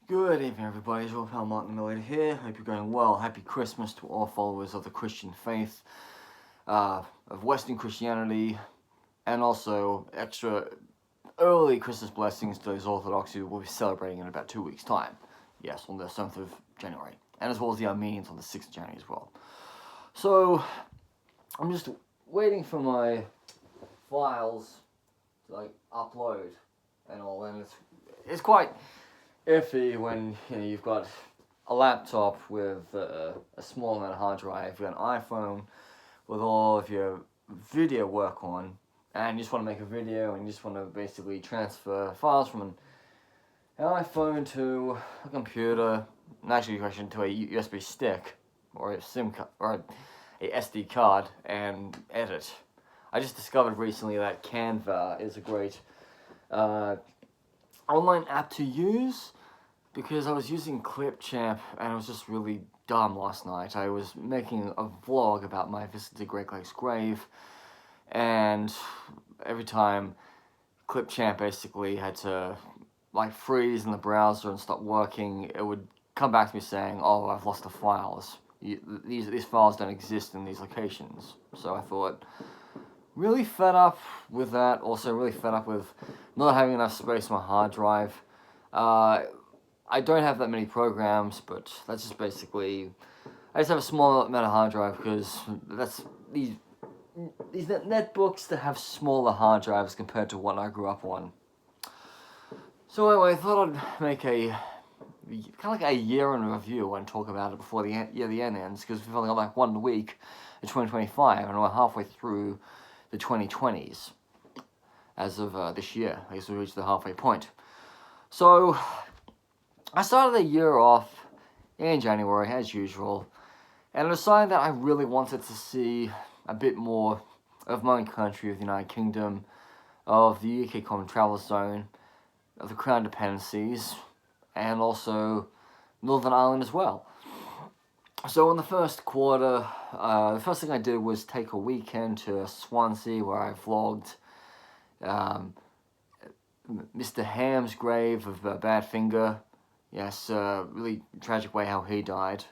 Good evening, everybody. It's your pal Martin Millard here. Hope you're going well. Happy Christmas to all followers of the Christian faith, of Western Christianity, and also extra early Christmas blessings to those Orthodox who will be celebrating in about 2 weeks' time. Yes, on the 7th of January, and as well as the Armenians on the 6th of January as well. So, I'm just waiting for my files to upload and all, and it's quite iffy when you've got a laptop with a small amount of hard drive, you've got an iPhone with all of your video work on, and you just want to make a video and you just want to basically transfer files from an iPhone to a computer, and actually to a USB stick or a SIM card or a SD card and edit. I just discovered recently that Canva is a great online app to use, because I was using Clipchamp and I was just really dumb last night. I was making a vlog about my visit to Great Lakes Grave, and every time Clipchamp basically had to freeze in the browser and stop working, it would come back to me saying, "Oh, I've lost the files. These files don't exist in these locations." So I thought, really fed up with that. Also really fed up with not having enough space on my hard drive. I don't have that many programs, but that's just basically, I just have a small amount of hard drive because that's these netbooks that have smaller hard drives compared to what I grew up on. So anyway, I thought I'd make a a year in review and talk about it before the end ends, because we've only got 1 week in 2025 and we're halfway through the 2020s as of this year. I guess we reached the halfway point. So I started the year off in January, as usual, and I decided that I really wanted to see a bit more of my own country, of the United Kingdom, of the UK Common Travel Zone, of the Crown Dependencies, and also Northern Ireland as well. So in the first quarter, the first thing I did was take a weekend to Swansea, where I vlogged Mr. Ham's grave of Badfinger. Yes, really tragic way how he died.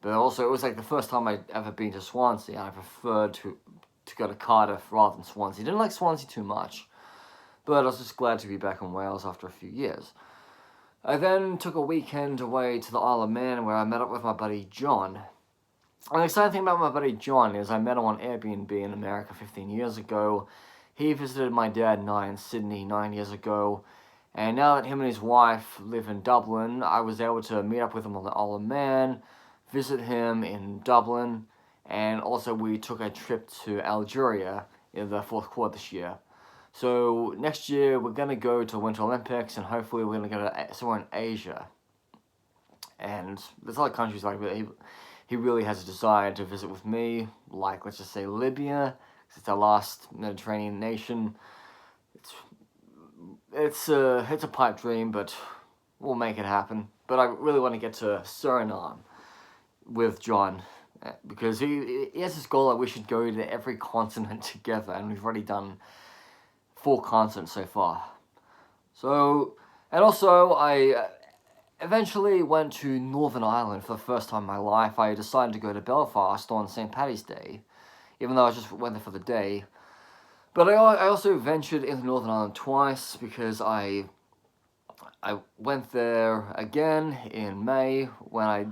But also, it was the first time I'd ever been to Swansea, and I preferred to go to Cardiff rather than Swansea. Didn't like Swansea too much, but I was just glad to be back in Wales after a few years. I then took a weekend away to the Isle of Man, where I met up with my buddy John. And the exciting thing about my buddy John is I met him on Airbnb in America 15 years ago. He visited my dad and I in Sydney 9 years ago. And now that him and his wife live in Dublin, I was able to meet up with him on the Isle of Man, visit him in Dublin, and also we took a trip to Algeria in the fourth quarter this year. So next year we're going to go to Winter Olympics, and hopefully we're going to go to somewhere in Asia. And there's other countries he really has a desire to visit with me, like let's just say Libya, because it's our last Mediterranean nation. It's a pipe dream, but we'll make it happen. But I really want to get to Suriname with John, because he has this goal that we should go to every continent together, and we've already done 4 continents so far. So, and also I eventually went to Northern Ireland for the first time in my life. I decided to go to Belfast on St. Paddy's Day, even though I just went there for the day. But I also ventured into Northern Ireland twice, because I went there again in May when I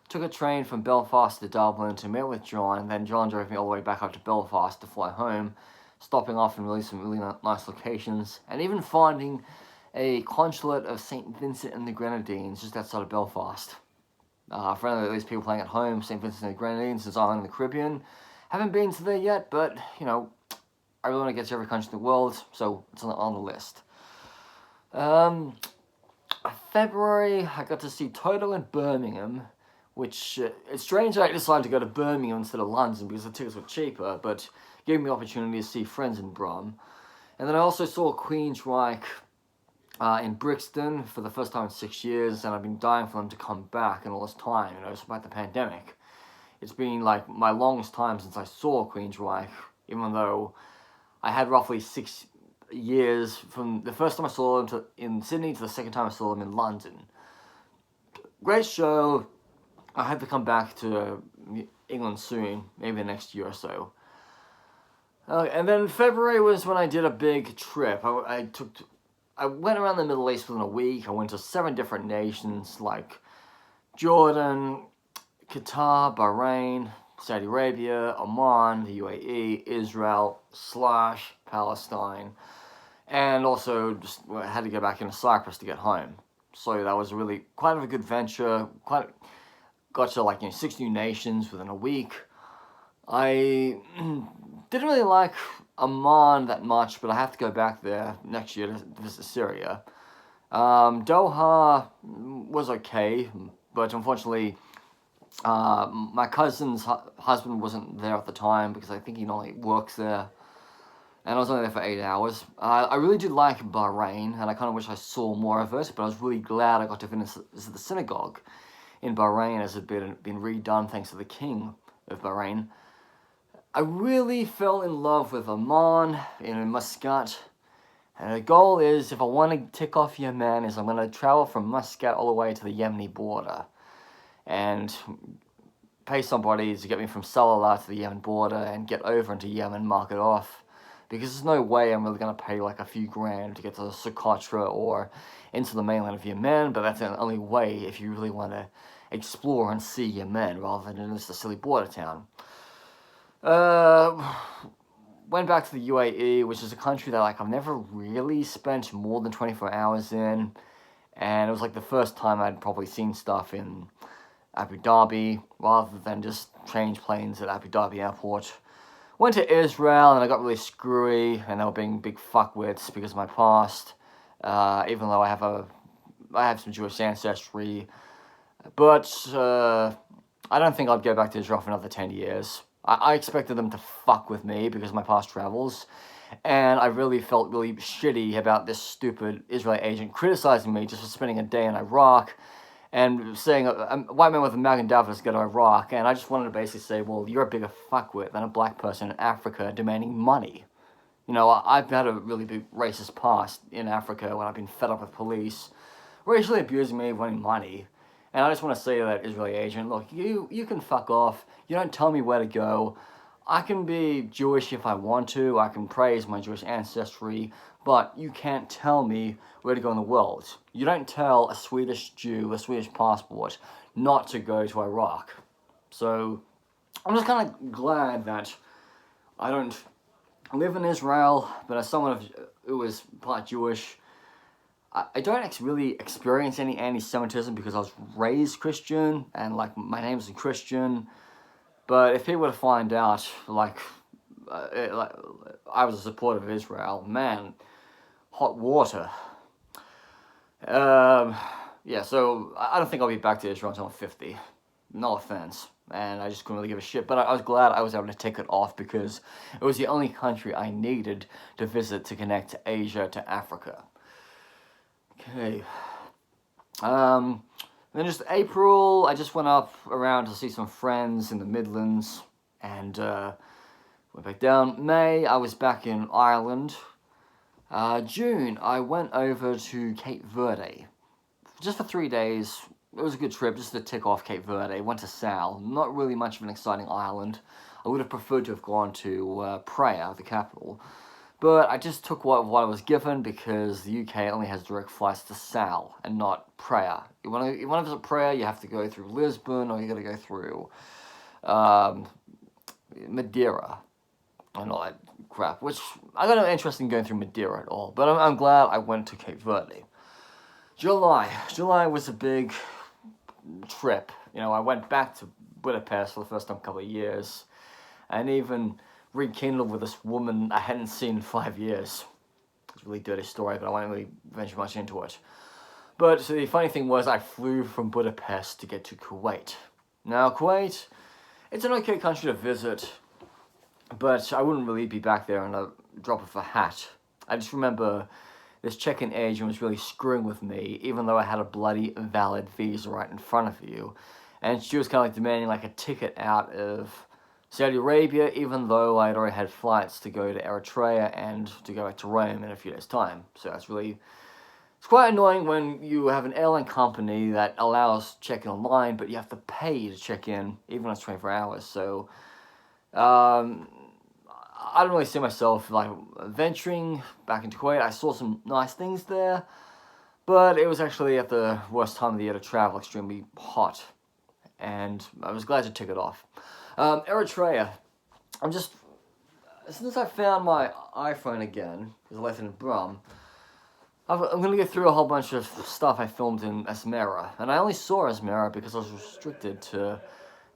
took a train from Belfast to Dublin to meet with John, and then John drove me all the way back up to Belfast to fly home, stopping off in some really nice locations, and even finding a consulate of St. Vincent and the Grenadines just outside of Belfast. For any of these people playing at home, St. Vincent and the Grenadines is an island in the Caribbean. Haven't been to there yet, but I really want to get to every country in the world, so it's on the list. February, I got to see Toto in Birmingham, which, it's strange that I decided to go to Birmingham instead of London, because the tickets were cheaper, but gave me the opportunity to see friends in Brum. And then I also saw Queensryche in Brixton for the first time in 6 years, and I've been dying for them to come back in all this time, despite the pandemic. It's been my longest time since I saw Queensryche, even though I had roughly 6 years from the first time I saw them in Sydney to the second time I saw them in London. great show. I hope to come back to England soon, maybe the next year or so. And then February was when I did a big trip. I went around the Middle East within a week. I went to 7 different nations like Jordan, Qatar, Bahrain, Saudi Arabia, Oman, the UAE, Israel / Palestine, and also just had to go back into Cyprus to get home. So that was really quite a good venture. Got to 6 new nations within a week. I didn't really like Oman that much, but I have to go back there next year to visit Syria. Doha was okay, but unfortunately, my cousin's husband wasn't there at the time because I think he normally works there, and I was only there for 8 hours. I really did like Bahrain, and I kind of wish I saw more of it, but I was really glad I got to visit the synagogue in Bahrain as it had been redone thanks to the king of Bahrain. I really fell in love with Oman in Muscat. And the goal is, if I want to tick off Yemen, is I'm going to travel from Muscat all the way to the Yemeni border. And pay somebody to get me from Salalah to the Yemen border and get over into Yemen, mark it off. Because there's no way I'm really going to pay a few grand to get to Socotra or into the mainland of Yemen. But that's the only way if you really want to explore and see Yemen rather than just a silly border town. Went back to the UAE, which is a country that I've never really spent more than 24 hours in, and it was the first time I'd probably seen stuff in Abu Dhabi rather than just change planes at Abu Dhabi airport. Went to Israel and I got really screwy, and they were being big fuckwits because of my past, even though I have some Jewish ancestry, but I don't think I'd go back to Israel for another 10 years. I expected them to fuck with me because of my past travels, and I really felt really shitty about this stupid Israeli agent criticizing me just for spending a day in Iraq and saying a white man with a Magen David go to Iraq, and I just wanted to basically say, well, you're a bigger fuckwit than a black person in Africa demanding money. I've had a really big racist past in Africa when I've been fed up with police racially abusing me, wanting money. And I just want to say to that Israeli agent, look, you can fuck off. You don't tell me where to go. I can be Jewish if I want to. I can praise my Jewish ancestry. But you can't tell me where to go in the world. You don't tell a Swedish Jew, a Swedish passport, not to go to Iraq. So I'm just kind of glad that I don't live in Israel, but as someone who is part Jewish, I don't really experience any anti-Semitism because I was raised Christian and my name's a Christian. But if people were to find out I was a supporter of Israel, man, hot water. Yeah, so I don't think I'll be back to Israel until I'm 50. No offense. And I just couldn't really give a shit. But I was glad I was able to take it off because it was the only country I needed to visit to connect to Asia to Africa. Okay. Then just April, I just went up around to see some friends in the Midlands and went back down. May, I was back in Ireland. June, I went over to Cape Verde just for 3 days. It was a good trip just to tick off Cape Verde. Went to Sal. Not really much of an exciting island. I would have preferred to have gone to Praia, the capital. But I just took what I was given because the UK only has direct flights to Sal and not Praia. You want to visit Praia, you have to go through Lisbon or you got to go through Madeira and all that crap. Which I got no interest in going through Madeira at all. But I'm glad I went to Cape Verde. July was a big trip. I went back to Budapest for the first time in a couple of years, and even rekindled with this woman I hadn't seen in 5 years. It's a really dirty story, but I won't really venture much into it. But so the funny thing was I flew from Budapest to get to Kuwait. Now Kuwait, it's an okay country to visit, but I wouldn't really be back there in a drop of a hat. I just remember this check-in agent was really screwing with me, even though I had a bloody valid visa right in front of you. And she was kind of demanding a ticket out of Saudi Arabia, even though I'd already had flights to go to Eritrea and to go back to Rome in a few days' time. So that's really It's quite annoying when you have an airline company that allows check-in online, but you have to pay to check in, even when it's 24 hours. So, um, I don't really see myself like venturing back into Kuwait. I saw some nice things there, but it was actually at the worst time of the year to travel, extremely hot, and I was glad to tick it off. Eritrea. I'm just, since I found my iPhone again, because I left it in Brum, I'm going to go through a whole bunch of stuff I filmed in Asmara. And I only saw Asmara because I was restricted to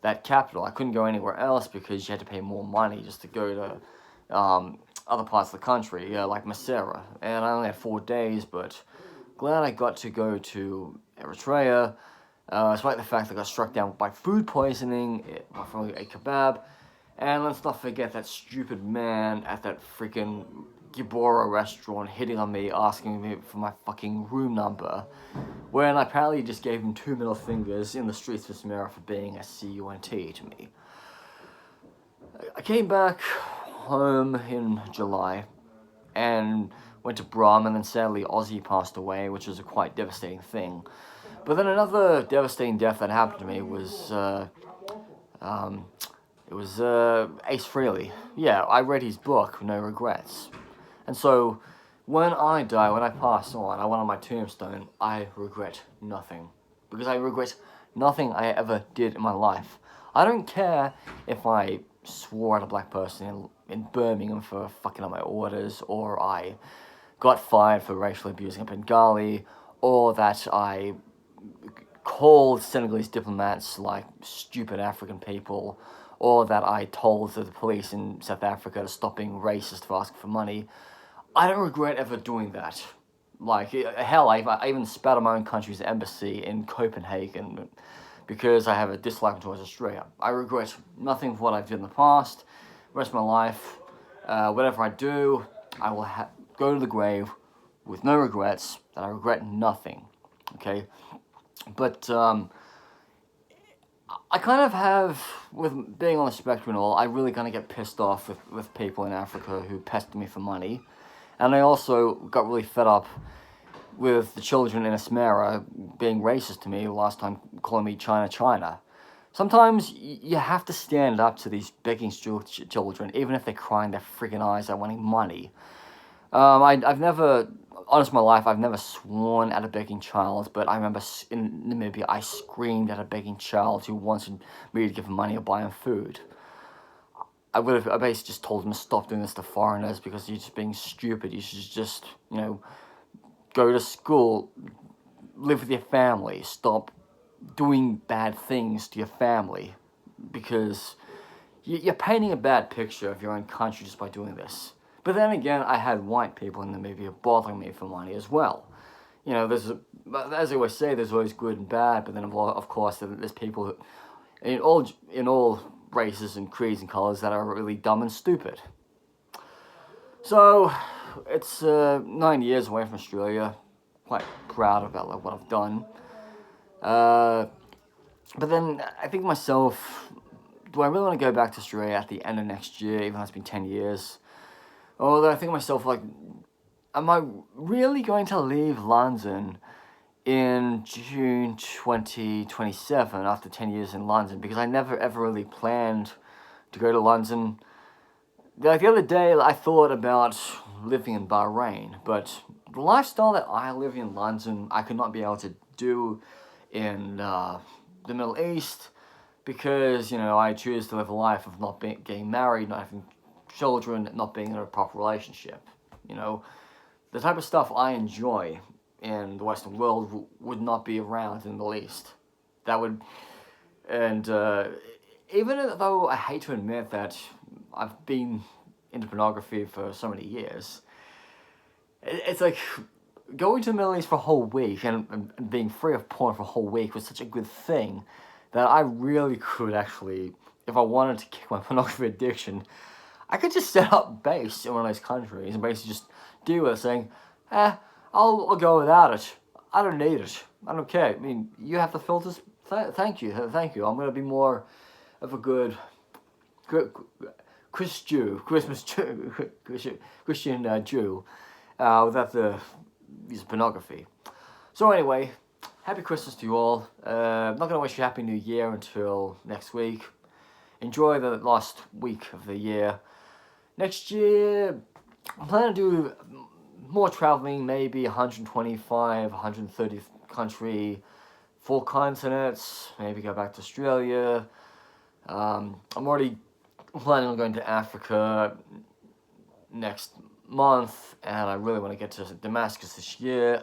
that capital. I couldn't go anywhere else because you had to pay more money just to go to other parts of the country, like Masera. And I only had 4 days, but glad I got to go to Eritrea. Despite the fact that I got struck down by food poisoning from a kebab. And let's not forget that stupid man at that freaking Gibora restaurant hitting on me, asking me for my fucking room number, when I apparently just gave him 2 middle fingers in the streets of Samara for being a cunt to me. I came back home in July and went to Brum, and then sadly Ozzy passed away, which was a quite devastating thing. But then another devastating death that happened to me was Ace Frehley. Yeah, I read his book, No Regrets. And so, when I die, when I pass on, I want on my tombstone, I regret nothing. Because I regret nothing I ever did in my life. I don't care if I swore at a black person in Birmingham for fucking up my orders, or I got fired for racially abusing a Bengali, or that I called Senegalese diplomats like stupid African people, or that I told the police in South Africa to stop being racist for asking for money. I don't regret ever doing that. Like, hell, I even spat on my own country's embassy in Copenhagen because I have a dislike towards Australia. I regret nothing of what I've done in the past. The rest of my life, whatever I do, I will go to the grave with no regrets, that I regret nothing. Okay? But, I kind of have, with being on the spectrum and all, I really kind of get pissed off with people in Africa who pester me for money. And I also got really fed up with the children in Asmara being racist to me last time, calling me China. Sometimes you have to stand up to these begging children, even if they're crying their friggin' eyes out wanting money. I've never, honest in my life, I've never sworn at a begging child, but I remember in Namibia, I screamed at a begging child who wanted me to give him money or buy him food. I basically just told him to stop doing this to foreigners because you're just being stupid. You should just, go to school, live with your family, stop doing bad things to your family, because you're painting a bad picture of your own country just by doing this. But then again, I had white people in Namibia bothering me for money as well. As I always say, there's always good and bad, but then of course there's people in all races and creeds and colors that are really dumb and stupid. So, it's 9 years away from Australia. Quite proud about what I've done. But then I think to myself, do I really want to go back to Australia at the end of next year, even though it's been 10 years? Or I think to myself, like, am I really going to leave London in June 2027 after 10 years in London? Because I never ever really planned to go to London. Like, the other day, I thought about living in Bahrain, but the lifestyle that I live in London, I could not be able to do in the Middle East, because, I choose to live a life of not getting married, not having children, not being in a proper relationship. The type of stuff I enjoy in the Western world would not be around in the Middle East. And even though I hate to admit that I've been into pornography for so many years, it's like going to the Middle East for a whole week and being free of porn for a whole week was such a good thing that I really could actually, if I wanted to kick my pornography addiction, I could just set up base in one of those countries and basically just deal with it, saying, I'll go without it. I don't need it. I don't care. I mean, you have the filters. Thank you. I'm going to be more of a good Christmas Jew, Christian Jew, without the use of pornography. So anyway, happy Christmas to you all. I'm not going to wish you a happy new year until next week. Enjoy the last week of the year. Next year, I'm planning to do more traveling, maybe 125, 130 country, 4 continents, maybe go back to Australia. I'm already planning on going to Africa next month, and I really want to get to Damascus this year.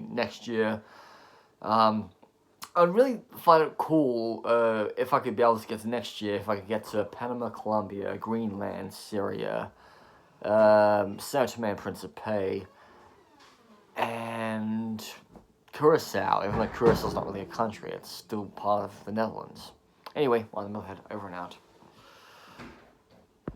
Next year. I'd really find it cool if I could be able to get to next year, if I could get to Panama, Colombia, Greenland, Syria, Sao Tome and Principe, and Curacao, even though Curaçao's not really a country, it's still part of the Netherlands. Anyway, on the Millhead, over and out.